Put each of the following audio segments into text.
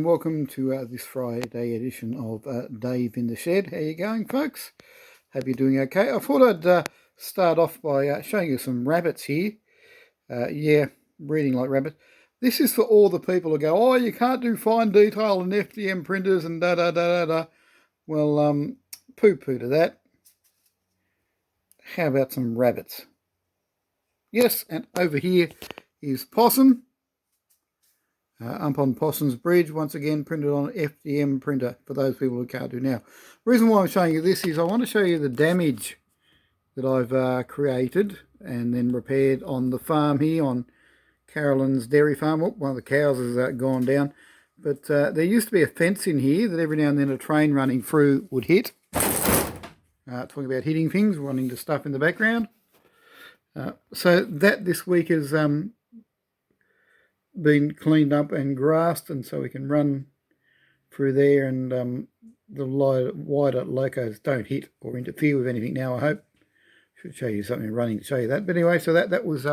welcome to this Friday edition of Dave in the Shed. How you going, folks? Hope you're doing okay. I thought I'd start off by showing you some rabbits here. Reading like rabbits. This is for all the people who go, oh, you can't do fine detail and FDM printers and da-da-da-da-da. Well, poo-poo to that. How about some rabbits? Yes, and over here is Possum. Up on Possum's Bridge, once again printed on an FDM printer for those people who can't do now. The reason why I'm showing you this is I want to show you the damage that I've created and then repaired on the farm here on Carolyn's dairy farm. Oh, one of the cows has gone down. But there used to be a fence in here that every now and then a train running through would hit. Talking about hitting things, running to stuff in the background. So that this week has been cleaned up and grassed, and so we can run through there, and the wider locos don't hit or interfere with anything now, I hope. Should show you something running to show you that. But anyway, so that was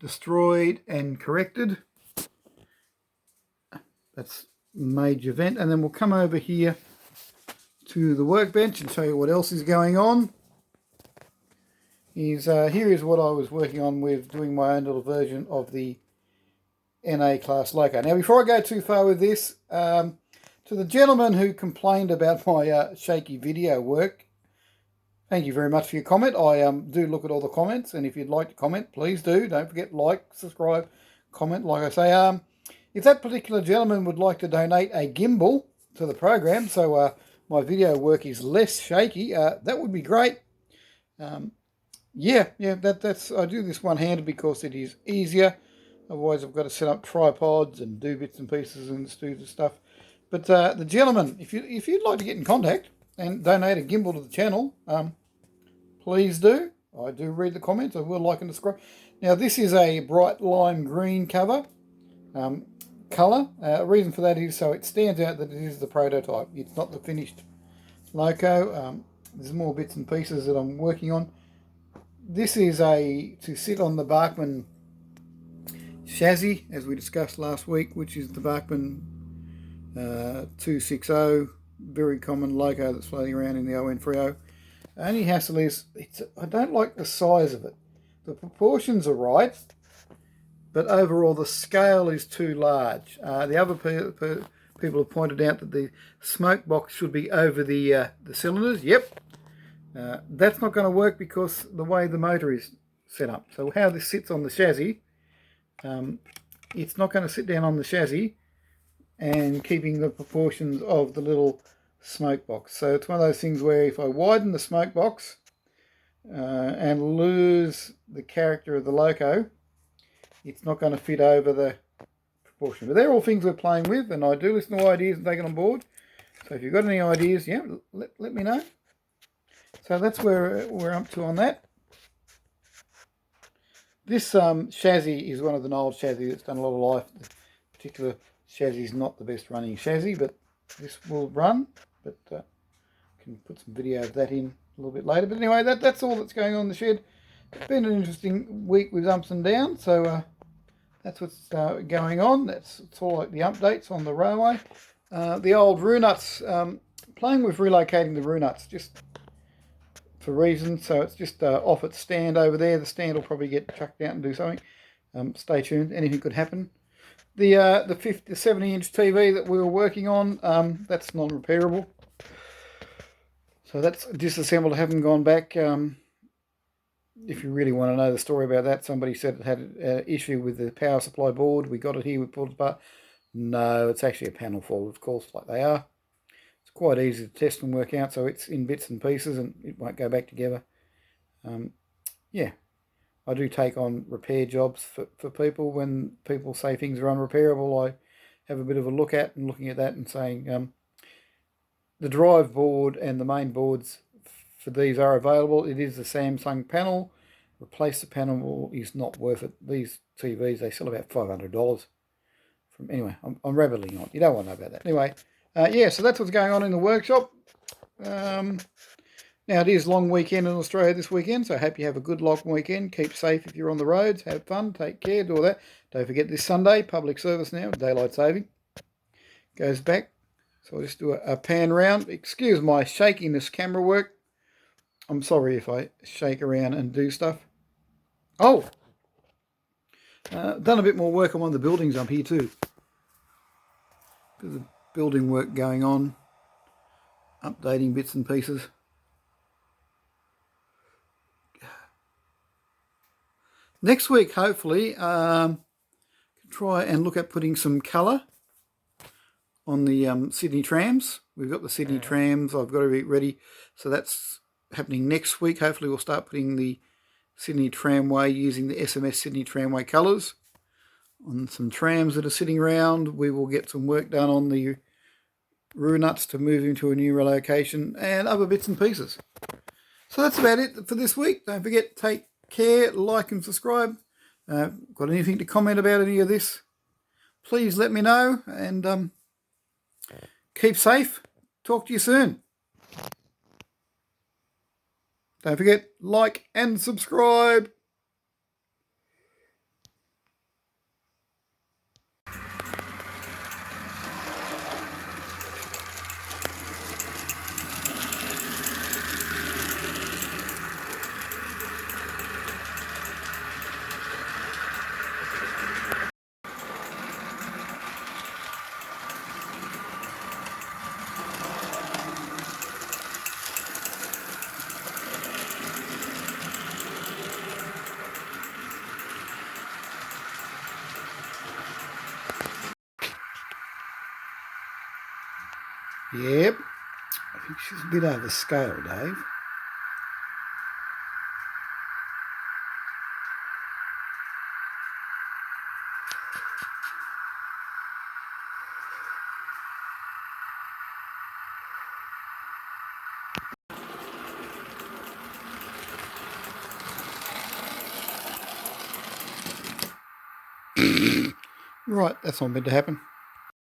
destroyed and corrected. That's major event. And then we'll come over here to the workbench and show you what else is going on. Here is what I was working on with doing my own little version of the NA class loco. Now, before I go too far with this, to the gentleman who complained about my shaky video work, thank you very much for your comment. I do look at all the comments, and if you'd like to comment, please do. Don't forget, like, subscribe, comment, like I say. If that particular gentleman would like to donate a gimbal to the program, so my video work is less shaky, that would be great. That's I do this one-handed because it is easier. Otherwise, I've got to set up tripods and do bits and pieces and do the stuff. But the gentleman, if you'd like to get in contact and donate a gimbal to the channel, please do. I do read the comments. I will like and subscribe. Now, this is a bright lime green cover colour. The reason for that is so it stands out that it is the prototype. It's not the finished loco. There's more bits and pieces that I'm working on. This is to sit on the Bachmann chassis, as we discussed last week, which is the Bachmann 260, very common loco that's floating around in the ON30. Only hassle is, I don't like the size of it. The proportions are right, but overall the scale is too large. The other people have pointed out that the smoke box should be over the cylinders. Yep, that's not going to work because the way the motor is set up. So how this sits on the chassis, it's not going to sit down on the chassis and keeping the proportions of the little smoke box. So it's one of those things where if I widen the smoke box and lose the character of the loco, it's not going to fit over the proportion. But they're all things we're playing with, and I do listen to ideas and take it on board. So if you've got any ideas, yeah, let me know. So that's where we're up to on that. This chassis is one of the old chassis that's done a lot of life. The particular chassis is not the best running chassis, but this will run. But can put some video of that in a little bit later. But anyway, that's all that's going on in the shed. It's been an interesting week with ups and downs, so that's what's going on. It's all like the updates on the railway. The old Runuts, playing with relocating the Runuts, just for reasons, so it's just off its stand over there. The stand will probably get chucked out and do something. Stay tuned, anything could happen. The 70-inch TV that we were working on, that's non-repairable. So that's disassembled, haven't gone back. If you really want to know the story about that, somebody said it had an issue with the power supply board. We got it here, we pulled it apart. No, it's actually a panel fault, of course, like they are. Quite easy to test and work out, so it's in bits and pieces and it won't go back together. I do take on repair jobs for people. When people say things are unrepairable, I have a bit of a look at and looking at that and saying the drive board and the main boards for these are available. It is the Samsung panel. Replace the panel is not worth it. These TVs, they sell about $500. Anyway, I'm rambling on. You don't want to know about that. Anyway. So that's what's going on in the workshop. Now, it is long weekend in Australia this weekend, so I hope you have a good long weekend. Keep safe if you're on the roads. Have fun. Take care. Do all that. Don't forget this Sunday, public service now, daylight saving. goes back. So I'll just do a pan round. Excuse my shaking this camera work. I'm sorry if I shake around and do stuff. Oh! Done a bit more work on one of the buildings up here too. Bit of building work going on. Updating bits and pieces. Next week, hopefully, try and look at putting some colour on the Sydney trams. We've got the Sydney trams. I've got to be ready. So that's happening next week. Hopefully we'll start putting the Sydney Tramway using the SMS Sydney Tramway colours on some trams that are sitting around. We will get some work done on the roo nuts to move into a new relocation and other bits and pieces. So that's about it for this week. Don't forget, take care, like and subscribe. Got anything to comment about any of this? Please let me know, and keep safe. Talk to you soon. Don't forget, like and subscribe. Yep, I think she's a bit over scale, Dave. Right, that's not meant to happen.